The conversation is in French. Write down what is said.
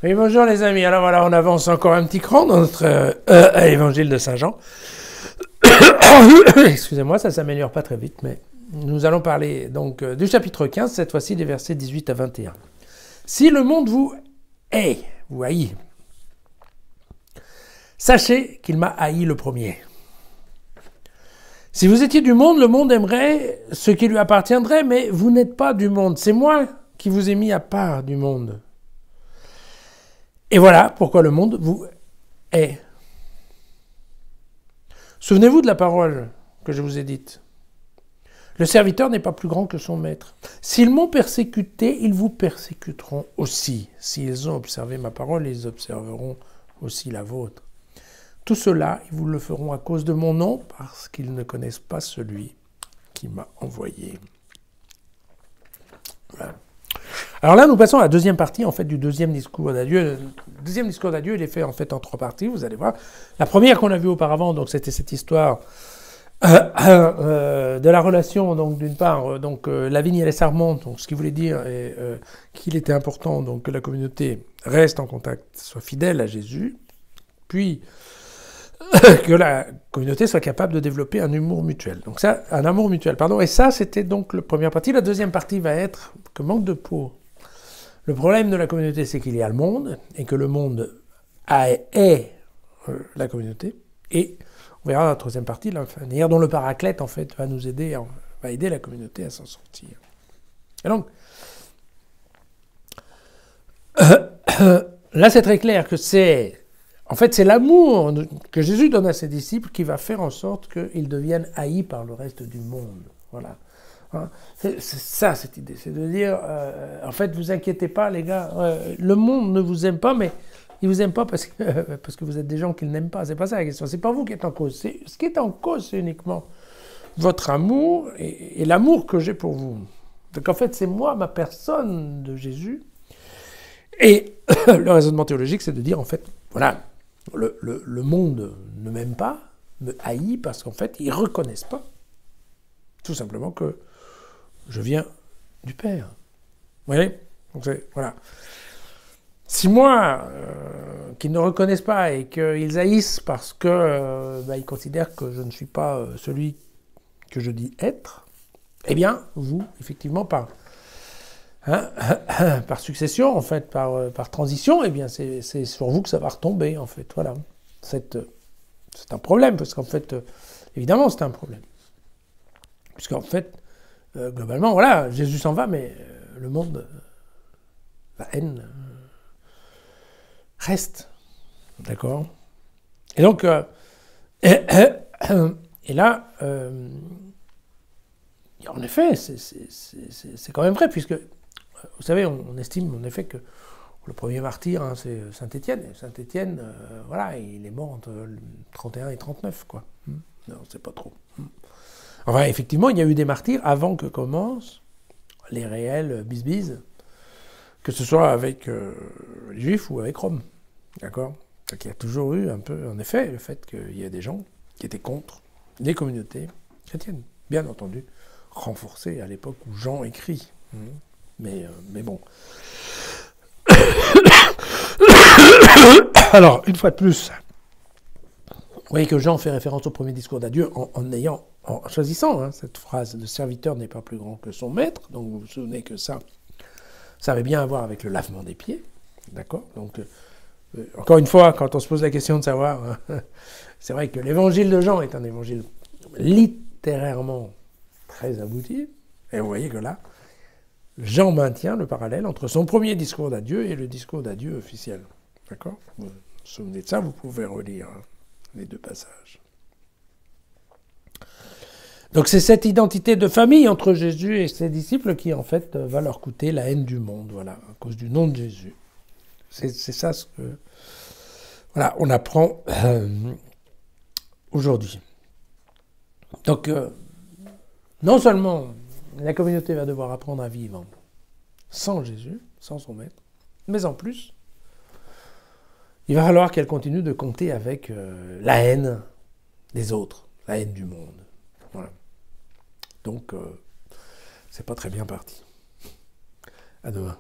Oui, bonjour les amis. Alors voilà, on avance encore un petit cran dans notre évangile de Saint Jean. Excusez-moi, ça s'améliore pas très vite, mais nous allons parler donc du chapitre 15, cette fois-ci des versets 18 à 21. Si le monde vous hait, vous haït, sachez qu'il m'a haï le premier. Si vous étiez du monde, le monde aimerait ce qui lui appartiendrait, mais vous n'êtes pas du monde. C'est moi qui vous ai mis à part du monde. Et voilà pourquoi le monde vous hait. Souvenez-vous de la parole que je vous ai dite. Le serviteur n'est pas plus grand que son maître. S'ils m'ont persécuté, ils vous persécuteront aussi. S'ils ont observé ma parole, ils observeront aussi la vôtre. Tout cela, ils vous le feront à cause de mon nom, parce qu'ils ne connaissent pas celui qui m'a envoyé. Voilà. Alors là, nous passons à la deuxième partie en fait, du deuxième discours d'adieu. Le deuxième discours d'adieu, il est fait en fait en trois parties, vous allez voir. La première qu'on a vue auparavant, donc c'était cette histoire de la relation, donc d'une part, la vigne et les sarments, donc ce qui voulait dire qu'il était important donc que la communauté reste en contact, soit fidèle à Jésus, puis que la communauté soit capable de développer un humour mutuel. Donc ça, un amour mutuel, pardon. Et ça, c'était donc la première partie. La deuxième partie va être que manque de peau. Le problème de la communauté, c'est qu'il y a le monde, et que le monde est la communauté. Et on verra dans la troisième partie, la manière dont le paraclète, en fait, va nous aider, va aider la communauté à s'en sortir. Et donc, là, c'est très clair que c'est l'amour que Jésus donne à ses disciples qui va faire en sorte qu'ils deviennent haïs par le reste du monde. Voilà. C'est ça, cette idée. C'est de dire, en fait, vous inquiétez pas, les gars, le monde ne vous aime pas, mais il vous aime pas parce que vous êtes des gens qu'il n'aime pas. C'est pas ça la question. C'est pas vous qui êtes en cause. Ce qui est en cause, c'est uniquement votre amour et l'amour que j'ai pour vous. Donc, en fait, c'est moi, ma personne de Jésus. Et le raisonnement théologique, c'est de dire, en fait, voilà, le monde ne m'aime pas, me haït, parce qu'en fait, ils ne reconnaissent pas, tout simplement, que je viens du Père. Vous voyez ? Donc voilà. Si moi, qu'ils ne reconnaissent pas et qu'ils haïssent parce que ils considèrent que je ne suis pas celui que je dis être, eh bien, vous, effectivement, par succession, en fait, par transition, eh bien, c'est sur vous que ça va retomber, en fait. Voilà. C'est un problème, parce qu'en fait, évidemment, c'est un problème. Puisqu'en fait, globalement, voilà, Jésus s'en va, mais le monde, la haine, reste. D'accord ? Et donc, et là, en effet, c'est quand même vrai, puisque, vous savez, on estime en effet que le premier martyr, hein, c'est Saint Étienne. Et Saint Étienne, voilà, il est mort entre 31 et 39, quoi. Non, c'est pas trop. Enfin, effectivement, il y a eu des martyrs avant que commencent les réels bisbises, que ce soit avec les Juifs ou avec Rome. D'accord ? Donc il y a toujours eu un peu, en effet, le fait qu'il y a des gens qui étaient contre les communautés chrétiennes. Bien entendu, renforcées à l'époque où Jean écrit. Mais bon. Alors, une fois de plus, vous voyez que Jean fait référence au premier discours d'adieu en choisissant cette phrase « Le serviteur n'est pas plus grand que son maître ». Donc vous vous souvenez que ça avait bien à voir avec le lavement des pieds. D'accord ? Donc, encore une fois, quand on se pose la question de savoir, c'est vrai que l'évangile de Jean est un évangile littérairement très abouti. Et vous voyez que là, Jean maintient le parallèle entre son premier discours d'adieu et le discours d'adieu officiel. D'accord ? Vous vous souvenez de ça, vous pouvez relire les deux passages. Donc c'est cette identité de famille entre Jésus et ses disciples qui, en fait, va leur coûter la haine du monde, voilà, à cause du nom de Jésus. C'est ça ce que voilà, on apprend aujourd'hui. Donc, non seulement la communauté va devoir apprendre à vivre sans Jésus, sans son maître, mais en plus, il va falloir qu'elle continue de compter avec la haine des autres, la haine du monde. Voilà. Donc, c'est pas très bien parti. À demain.